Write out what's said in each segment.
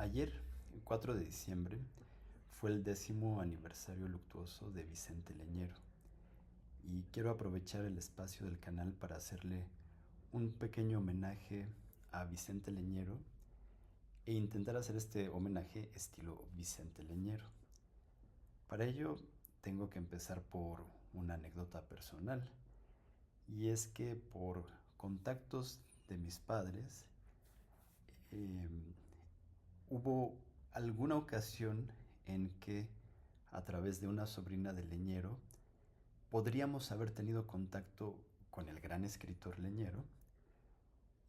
Ayer, el 4 de diciembre, fue el 10º aniversario luctuoso de Vicente Leñero y quiero aprovechar el espacio del canal para hacerle un pequeño homenaje a Vicente Leñero e intentar hacer este homenaje estilo Vicente Leñero. Para ello tengo que empezar por una anécdota personal, y es que por contactos de mis padres eh, hubo alguna ocasión en que, a través de una sobrina de Leñero, podríamos haber tenido contacto con el gran escritor Leñero,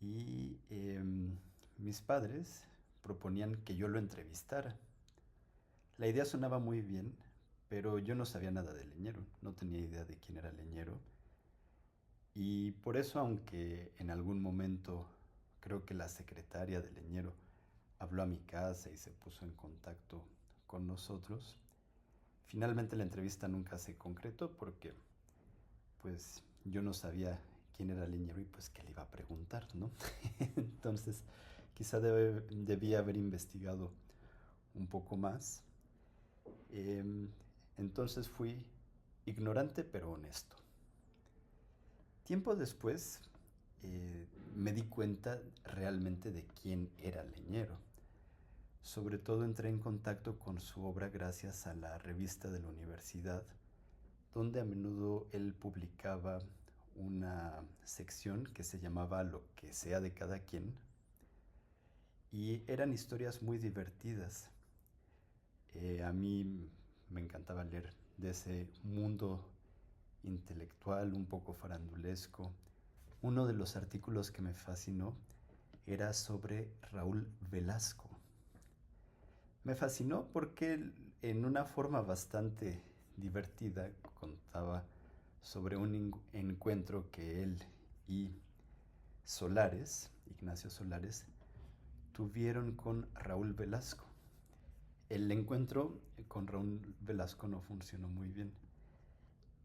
y mis padres proponían que yo lo entrevistara. La idea sonaba muy bien, pero yo no sabía nada de Leñero, no tenía idea de quién era Leñero, y por eso, aunque en algún momento creo que la secretaria de Leñero habló a mi casa y se puso en contacto con nosotros, finalmente la entrevista nunca se concretó porque pues yo no sabía quién era Leñero y pues qué le iba a preguntar, ¿no? Entonces quizá debía haber investigado un poco más. Entonces fui ignorante pero honesto. Tiempo después me di cuenta realmente de quién era Leñero. Sobre todo entré en contacto con su obra gracias a la revista de la universidad, donde a menudo él publicaba una sección que se llamaba Lo que sea de cada quien, y eran historias muy divertidas. A mí me encantaba leer de ese mundo intelectual un poco farandulesco. Uno de los artículos que me fascinó era sobre Raúl Velasco. Me fascinó porque en una forma bastante divertida contaba sobre un encuentro que él y Solares, Ignacio Solares, tuvieron con Raúl Velasco. El encuentro con Raúl Velasco no funcionó muy bien.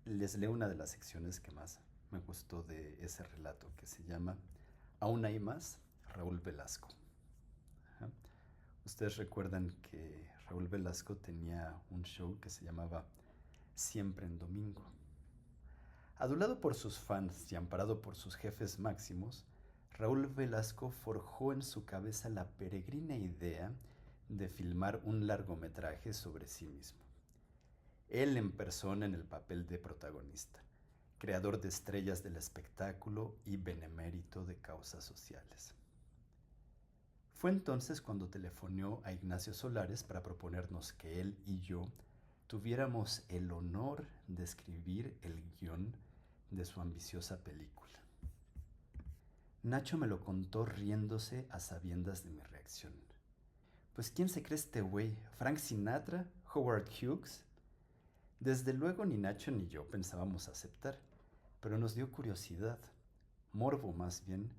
Les leo una de las secciones que más me gustó de ese relato, que se llama Aún hay más, Raúl Velasco. Ajá. Ustedes recuerdan que Raúl Velasco tenía un show que se llamaba Siempre en Domingo. Adulado por sus fans y amparado por sus jefes máximos, Raúl Velasco forjó en su cabeza la peregrina idea de filmar un largometraje sobre sí mismo. Él en persona en el papel de protagonista, creador de estrellas del espectáculo y benemérito de causas sociales. Fue entonces cuando telefoneó a Ignacio Solares para proponernos que él y yo tuviéramos el honor de escribir el guión de su ambiciosa película. Nacho me lo contó riéndose a sabiendas de mi reacción. Pues ¿quién se cree este güey? ¿Frank Sinatra? ¿Howard Hughes? Desde luego ni Nacho ni yo pensábamos aceptar, pero nos dio curiosidad, morbo más bien,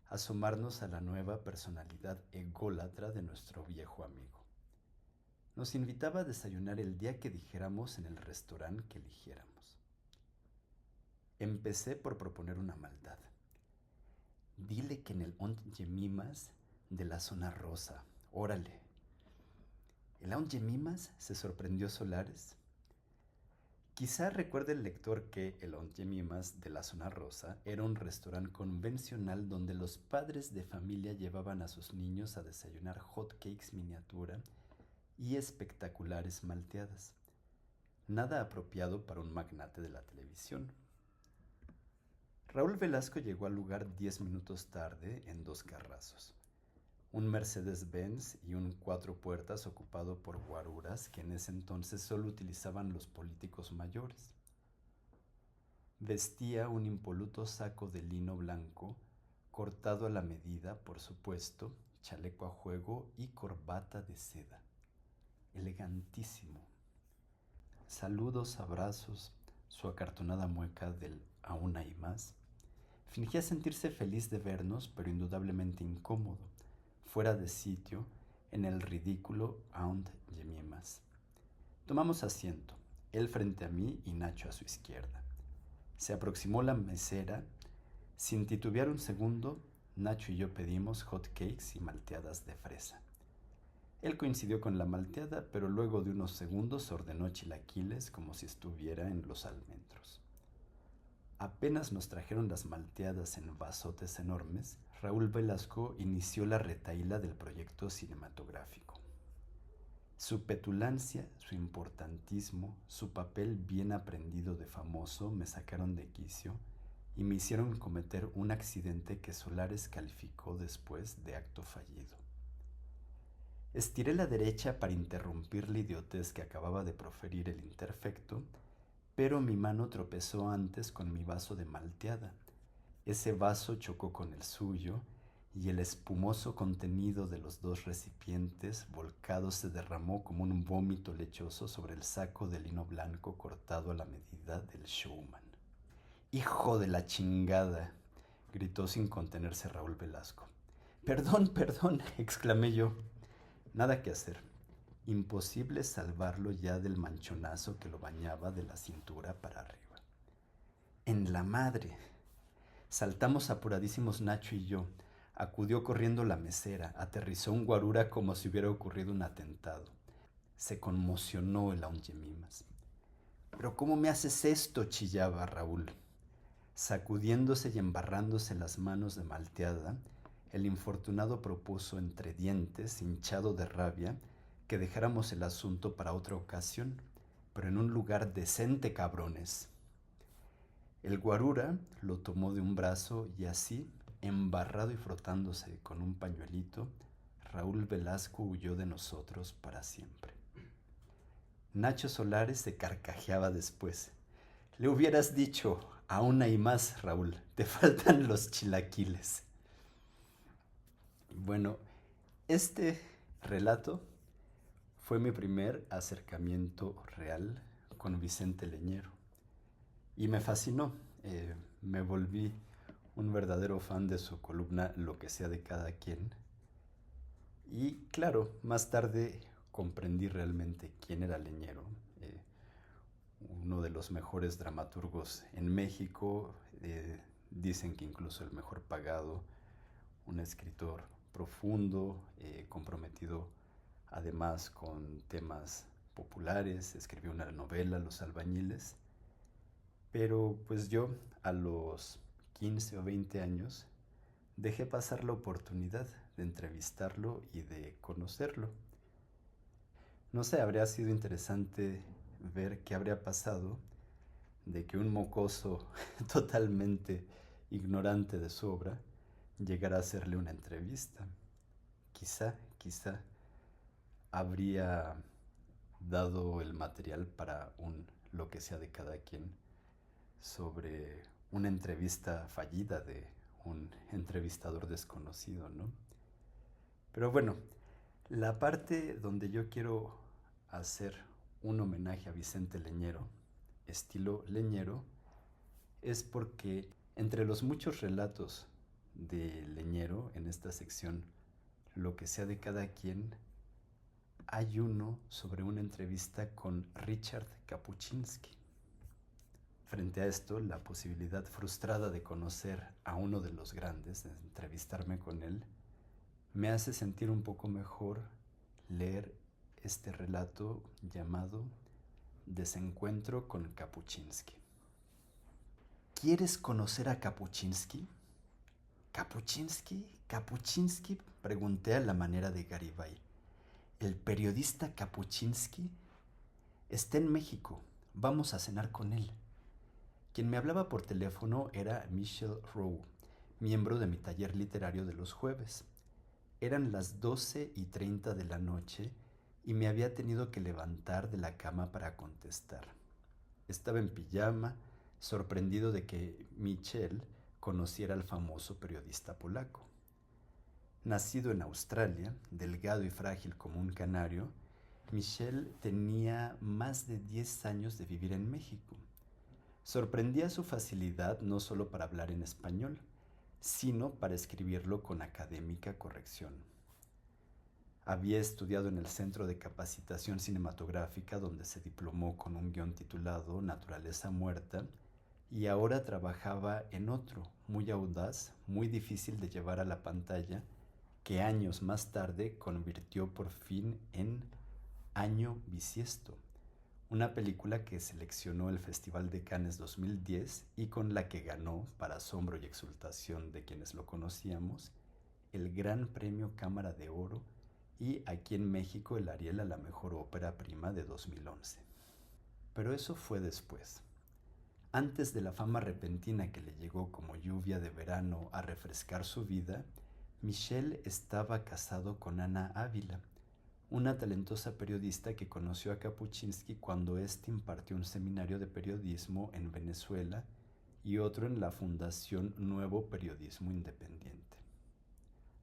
asomarnos a la nueva personalidad ególatra de nuestro viejo amigo. Nos invitaba a desayunar el día que dijéramos en el restaurante que eligiéramos. Empecé por proponer una maldad. Dile que en el Aunt Jemimas de la zona rosa. Órale. ¿El Aunt Jemimas? Se sorprendió Solares. Quizá recuerde el lector que el Aunt Jemimas de la zona rosa era un restaurante convencional donde los padres de familia llevaban a sus niños a desayunar hot cakes miniatura y espectaculares malteadas. Nada apropiado para un magnate de la televisión. Raúl Velasco llegó al lugar 10 minutos tarde en dos carrazos. Un Mercedes-Benz y un 4 puertas ocupado por guaruras que en ese entonces solo utilizaban los políticos mayores. Vestía un impoluto saco de lino blanco, cortado a la medida, por supuesto, chaleco a juego y corbata de seda. Elegantísimo. Saludos, abrazos, su acartonada mueca del aún hay más. Fingía sentirse feliz de vernos, pero indudablemente incómodo, fuera de sitio, en el ridículo Aunt Jemimas. Tomamos asiento, él frente a mí y Nacho a su izquierda. Se aproximó la mesera. Sin titubear un segundo, Nacho y yo pedimos hot cakes y malteadas de fresa. Él coincidió con la malteada, pero luego de unos segundos ordenó chilaquiles como si estuviera en los almendros. Apenas nos trajeron las malteadas en vasotes enormes, Raúl Velasco inició la retahíla del proyecto cinematográfico. Su petulancia, su importantismo, su papel bien aprendido de famoso me sacaron de quicio y me hicieron cometer un accidente que Solares calificó después de acto fallido. Estiré la derecha para interrumpir la idiotez que acababa de proferir el interfecto, pero mi mano tropezó antes con mi vaso de malteada. Ese vaso chocó con el suyo y el espumoso contenido de los dos recipientes volcados se derramó como un vómito lechoso sobre el saco de lino blanco cortado a la medida del showman. ¡Hijo de la chingada!, gritó sin contenerse Raúl Velasco. Perdón, perdón, exclamé yo. Nada que hacer. Imposible salvarlo ya del manchonazo que lo bañaba de la cintura para arriba. ¡En la madre! Saltamos apuradísimos Nacho y yo. Acudió corriendo la mesera. Aterrizó un guarura como si hubiera ocurrido un atentado. Se conmocionó el aunchemimas. «¿Pero cómo me haces esto?», chillaba Raúl. Sacudiéndose y embarrándose las manos de malteada, el infortunado propuso entre dientes, hinchado de rabia, que dejáramos el asunto para otra ocasión, pero en un lugar decente, cabrones. El guarura lo tomó de un brazo y así, embarrado y frotándose con un pañuelito, Raúl Velasco huyó de nosotros para siempre. Nacho Solares se carcajeaba después. Le hubieras dicho, aún hay más, Raúl, te faltan los chilaquiles. Bueno, este relato fue mi primer acercamiento real con Vicente Leñero y me fascinó. Me volví un verdadero fan de su columna Lo que sea de cada quien. Y claro, más tarde comprendí realmente quién era Leñero, uno de los mejores dramaturgos en México, dicen que incluso el mejor pagado, un escritor profundo, comprometido además con temas populares, escribió una novela, Los albañiles, pero pues yo a los 15 o 20 años dejé pasar la oportunidad de entrevistarlo y de conocerlo. No sé, habría sido interesante ver qué habría pasado de que un mocoso totalmente ignorante de su obra llegara a hacerle una entrevista. Quizá habría dado el material para un Lo que sea de cada quien sobre una entrevista fallida de un entrevistador desconocido, ¿no? Pero bueno, la parte donde yo quiero hacer un homenaje a Vicente Leñero, estilo Leñero, es porque entre los muchos relatos de Leñero en esta sección, Lo que sea de cada quien, hay uno sobre una entrevista con Richard Kapuscinski. Frente a esto, la posibilidad frustrada de conocer a uno de los grandes, de entrevistarme con él, me hace sentir un poco mejor leer este relato llamado Desencuentro con Kapuscinski. ¿Quieres conocer a Kapuscinski? ¿Kapuscinski? Pregunté a la manera de Garibay. ¿El periodista Kapuscinski? Está en México. Vamos a cenar con él. Quien me hablaba por teléfono era Michelle Rowe, miembro de mi taller literario de los jueves. Eran las 12:30 de la noche y me había tenido que levantar de la cama para contestar. Estaba en pijama, sorprendido de que Michelle conociera al famoso periodista polaco. Nacido en Australia, delgado y frágil como un canario, Michelle tenía más de 10 años de vivir en México. Sorprendía su facilidad no solo para hablar en español, sino para escribirlo con académica corrección. Había estudiado en el Centro de Capacitación Cinematográfica, donde se diplomó con un guión titulado Naturaleza Muerta, y ahora trabajaba en otro, muy audaz, muy difícil de llevar a la pantalla, que años más tarde convirtió por fin en Año Bisiesto, una película que seleccionó el Festival de Cannes 2010 y con la que ganó, para asombro y exultación de quienes lo conocíamos, el Gran Premio Cámara de Oro y aquí en México el Ariel a la mejor ópera prima de 2011. Pero eso fue después. Antes de la fama repentina que le llegó como lluvia de verano a refrescar su vida, Michel estaba casado con Ana Ávila, una talentosa periodista que conoció a Kapuczynski cuando éste impartió un seminario de periodismo en Venezuela y otro en la Fundación Nuevo Periodismo Independiente.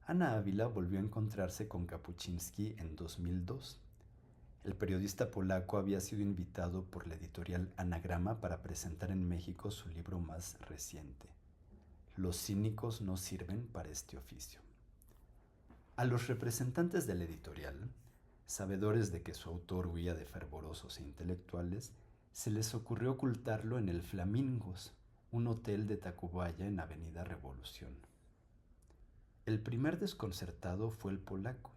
Ana Ávila volvió a encontrarse con Kapuczynski en 2002. El periodista polaco había sido invitado por la editorial Anagrama para presentar en México su libro más reciente, Los cínicos no sirven para este oficio. A los representantes de la editorial, sabedores de que su autor huía de fervorosos e intelectuales, se les ocurrió ocultarlo en el Flamingos, un hotel de Tacubaya en Avenida Revolución. El primer desconcertado fue el polaco.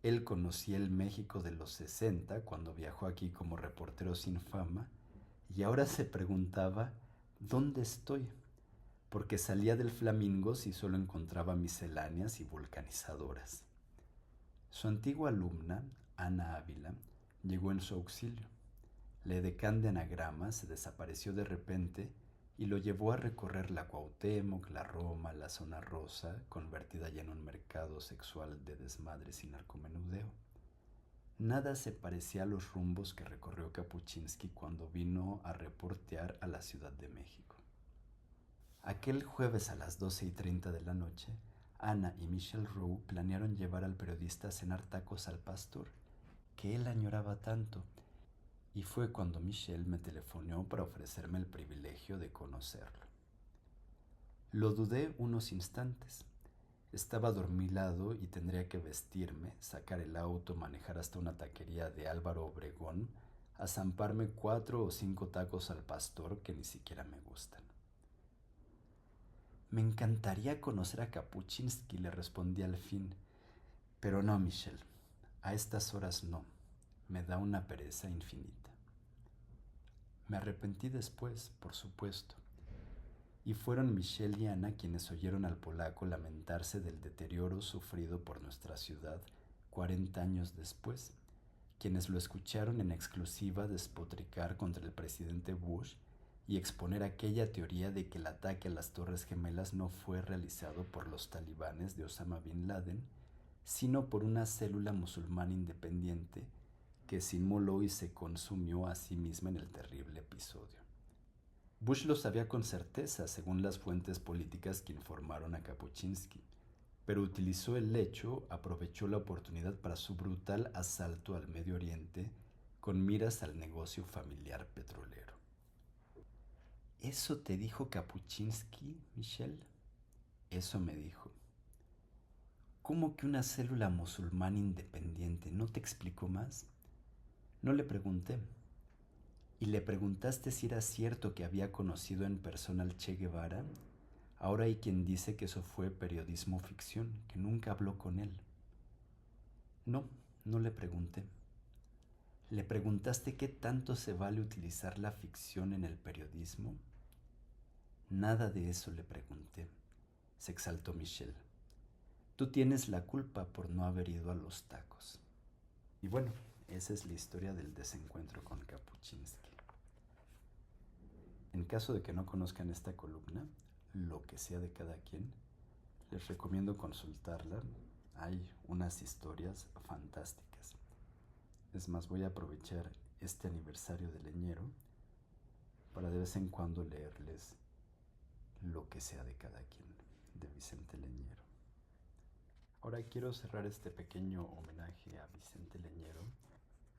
Él conocía el México de los 60 cuando viajó aquí como reportero sin fama y ahora se preguntaba ¿dónde estoy? Porque salía del Flamingos y solo encontraba misceláneas y vulcanizadoras. Su antigua alumna, Ana Ávila, llegó en su auxilio. La edecán de Anagrama se desapareció de repente y lo llevó a recorrer la Cuauhtémoc, la Roma, la zona rosa, convertida ya en un mercado sexual de desmadres y narcomenudeo. Nada se parecía a los rumbos que recorrió Kapuczynski cuando vino a reportear a la Ciudad de México. Aquel jueves a las 12:30 de la noche, Ana y Michel Rowe planearon llevar al periodista a cenar tacos al pastor, que él añoraba tanto, y fue cuando Michel me telefonó para ofrecerme el privilegio de conocerlo. Lo dudé unos instantes. Estaba adormilado y tendría que vestirme, sacar el auto, manejar hasta una taquería de Álvaro Obregón, a zamparme 4 o 5 tacos al pastor que ni siquiera me gustan. Me encantaría conocer a Kapuczynski, le respondí al fin. Pero no, Michel, a estas horas no. Me da una pereza infinita. Me arrepentí después, por supuesto. Y fueron Michel y Ana quienes oyeron al polaco lamentarse del deterioro sufrido por nuestra ciudad 40 años después, quienes lo escucharon en exclusiva despotricar contra el presidente Bush y exponer aquella teoría de que el ataque a las Torres Gemelas no fue realizado por los talibanes de Osama Bin Laden, sino por una célula musulmana independiente que se inmoló y se consumió a sí misma en el terrible episodio. Bush lo sabía con certeza, según las fuentes políticas que informaron a Kapuczynski, pero utilizó el hecho, aprovechó la oportunidad para su brutal asalto al Medio Oriente con miras al negocio familiar petrolero. ¿Eso te dijo Kapuczynski, Michel? Eso me dijo. ¿Cómo que una célula musulmana independiente? ¿No te explicó más? No le pregunté. ¿Y le preguntaste si era cierto que había conocido en persona al Che Guevara? Ahora hay quien dice que eso fue periodismo ficción, que nunca habló con él. No, no le pregunté. ¿Le preguntaste qué tanto se vale utilizar la ficción en el periodismo? Nada de eso le pregunté, se exaltó Michel. Tú tienes la culpa por no haber ido a los tacos. Y bueno, esa es la historia del desencuentro con Kapuczynski. En caso de que no conozcan esta columna, lo que sea de cada quien, les recomiendo consultarla. Hay unas historias fantásticas. Es más, voy a aprovechar este aniversario de Leñero para de vez en cuando leerles lo que sea de cada quien, de Vicente Leñero. Ahora quiero cerrar este pequeño homenaje a Vicente Leñero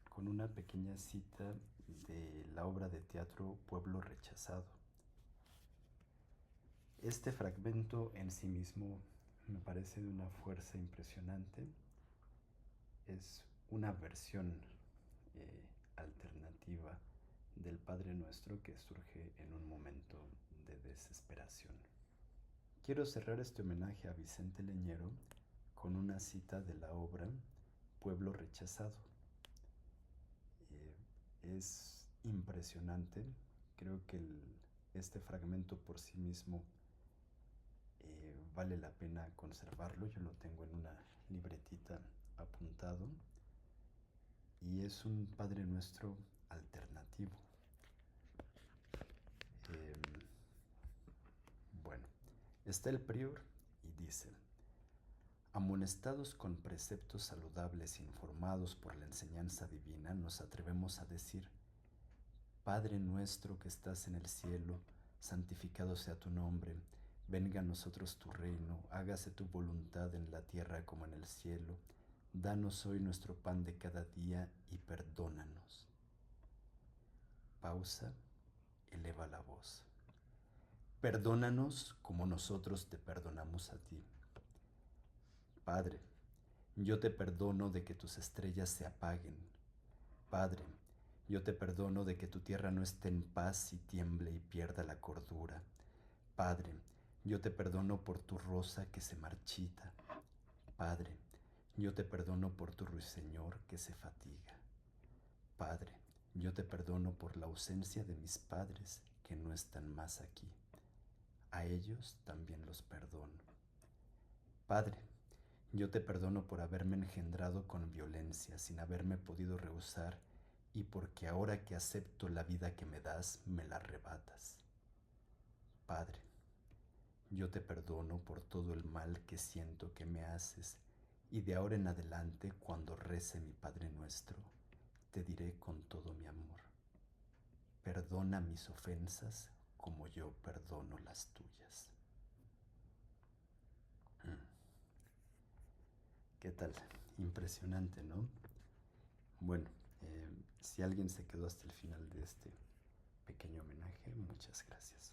con una pequeña cita de la obra de teatro Pueblo Rechazado. Este fragmento en sí mismo me parece de una fuerza impresionante. Es una versión alternativa del Padre Nuestro que surge en un momento de desesperación. Quiero cerrar este homenaje a Vicente Leñero con una cita de la obra Pueblo Rechazado. Es impresionante, creo que este fragmento por sí mismo vale la pena conservarlo, yo lo tengo en una libretita apuntado y es un Padre Nuestro alternativo. Eh, bueno, está el prior y dice: amonestados con preceptos saludables e informados por la enseñanza divina, nos atrevemos a decir: Padre nuestro que estás en el cielo, santificado sea tu nombre, venga a nosotros tu reino, hágase tu voluntad en la tierra como en el cielo. Danos hoy nuestro pan de cada día y perdónanos. Pausa, eleva la voz. Perdónanos como nosotros te perdonamos a ti. Padre, yo te perdono de que tus estrellas se apaguen. Padre, yo te perdono de que tu tierra no esté en paz y tiemble y pierda la cordura. Padre, yo te perdono por tu rosa que se marchita. Padre, yo te perdono por tu ruiseñor que se fatiga. Padre, yo te perdono por la ausencia de mis padres que no están más aquí. A ellos también los perdono. Padre, yo te perdono por haberme engendrado con violencia, sin haberme podido rehusar, y porque ahora que acepto la vida que me das, me la arrebatas. Padre, yo te perdono por todo el mal que siento que me haces, y de ahora en adelante, cuando rece mi Padre Nuestro, te diré con todo mi amor: perdona mis ofensas como yo perdono las tuyas. ¿Qué tal? Impresionante, ¿no? Bueno, si alguien se quedó hasta el final de este pequeño homenaje, muchas gracias.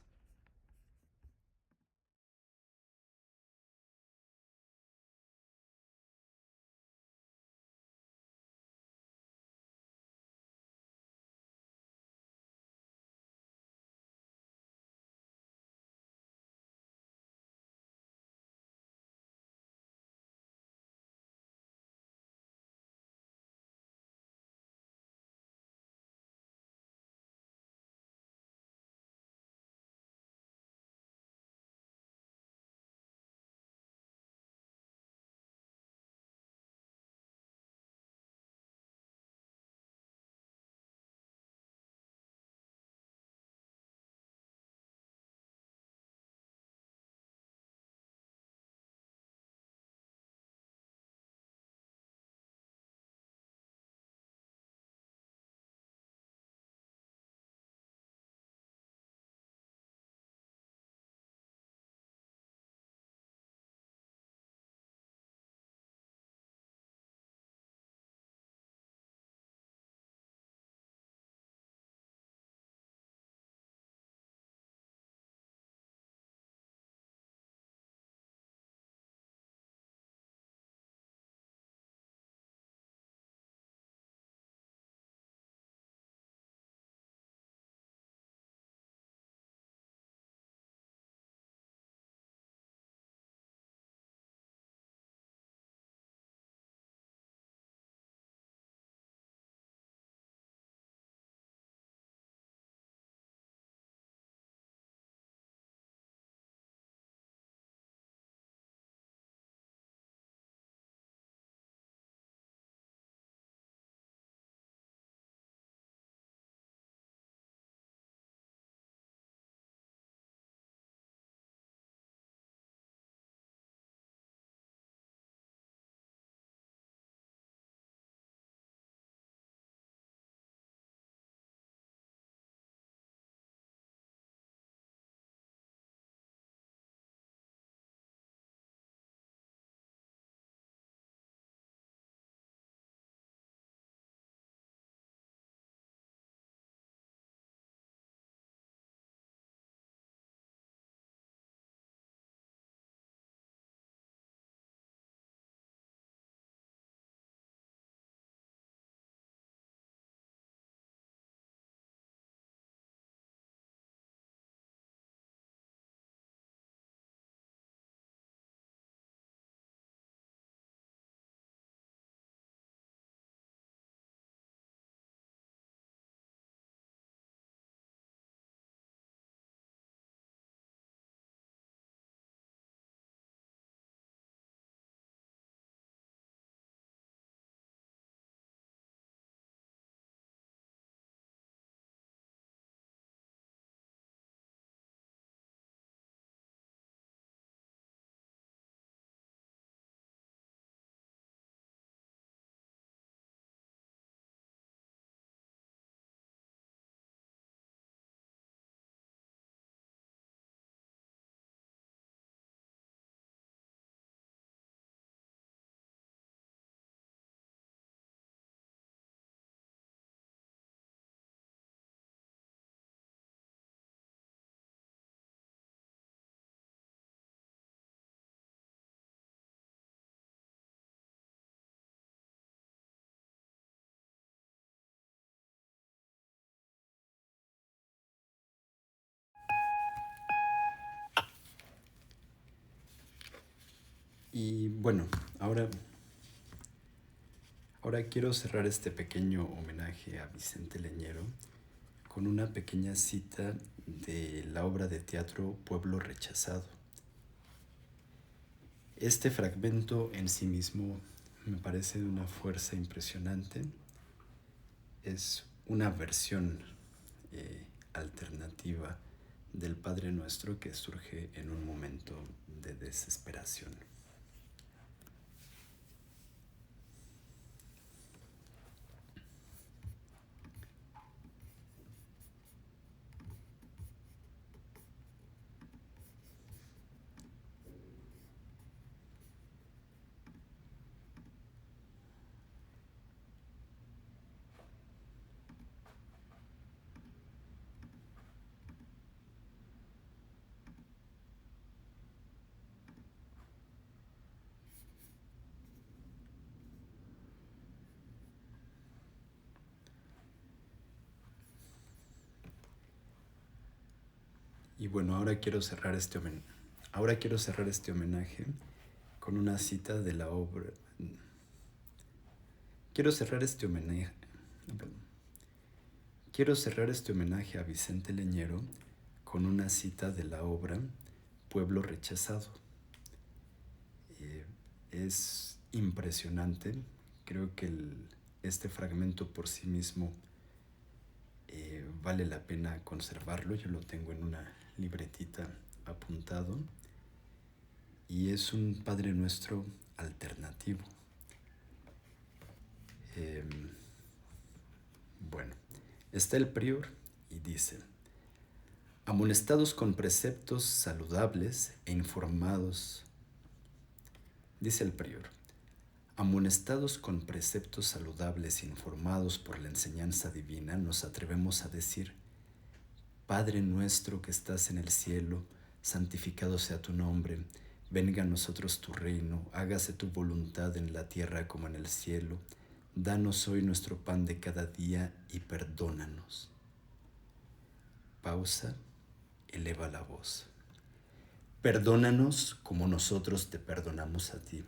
Y bueno, ahora quiero cerrar este pequeño homenaje a Vicente Leñero con una pequeña cita de la obra de teatro Pueblo Rechazado. Este fragmento en sí mismo me parece de una fuerza impresionante. Es una versión alternativa del Padre Nuestro que surge en un momento de desesperación. Y bueno, ahora quiero cerrar este homenaje con una cita de la obra. Quiero cerrar este homenaje. Quiero cerrar este homenaje a Vicente Leñero con una cita de la obra Pueblo Rechazado. Es impresionante. Creo que este fragmento por sí mismo vale la pena conservarlo. Yo lo tengo en una libretita apuntado. Y es un Padre Nuestro alternativo. Bueno, está el prior y dice: amonestados con preceptos saludables e informados, dice el prior, amonestados con preceptos saludables e informados por la enseñanza divina, nos atrevemos a decir: Padre nuestro que estás en el cielo, santificado sea tu nombre, venga a nosotros tu reino, hágase tu voluntad en la tierra como en el cielo. Danos hoy nuestro pan de cada día y perdónanos. Pausa, eleva la voz. Perdónanos como nosotros te perdonamos a ti.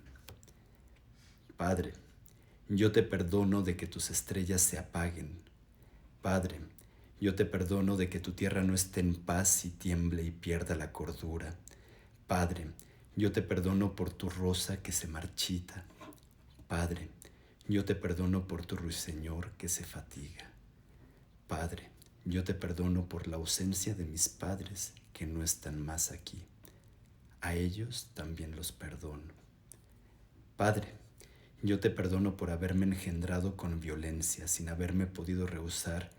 Padre, yo te perdono de que tus estrellas se apaguen. Padre, yo te perdono de que tu tierra no esté en paz y tiemble y pierda la cordura. Padre, yo te perdono por tu rosa que se marchita. Padre, yo te perdono por tu ruiseñor que se fatiga. Padre, yo te perdono por la ausencia de mis padres que no están más aquí. A ellos también los perdono. Padre, yo te perdono por haberme engendrado con violencia, sin haberme podido rehusar,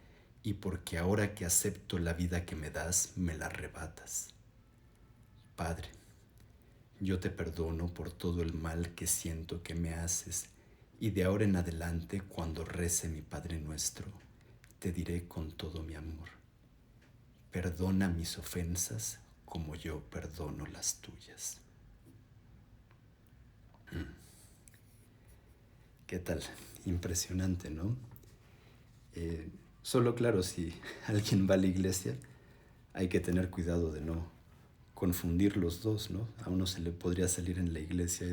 y porque ahora que acepto la vida que me das, me la arrebatas. Padre, yo te perdono por todo el mal que siento que me haces, y de ahora en adelante, cuando rece mi Padre Nuestro, te diré con todo mi amor: perdona mis ofensas como yo perdono las tuyas. ¿Qué tal? Impresionante, ¿no? Solo claro, si alguien va a la iglesia, hay que tener cuidado de no confundir los dos, ¿no? A uno se le podría salir en la iglesia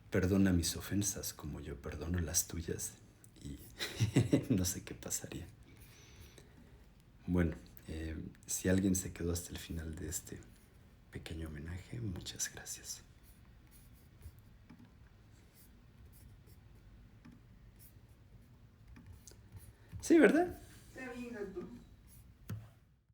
perdona mis ofensas como yo perdono las tuyas, y no sé qué pasaría. Bueno, si alguien se quedó hasta el final de este pequeño homenaje, muchas gracias. Sí, ¿verdad? Está bien, gato.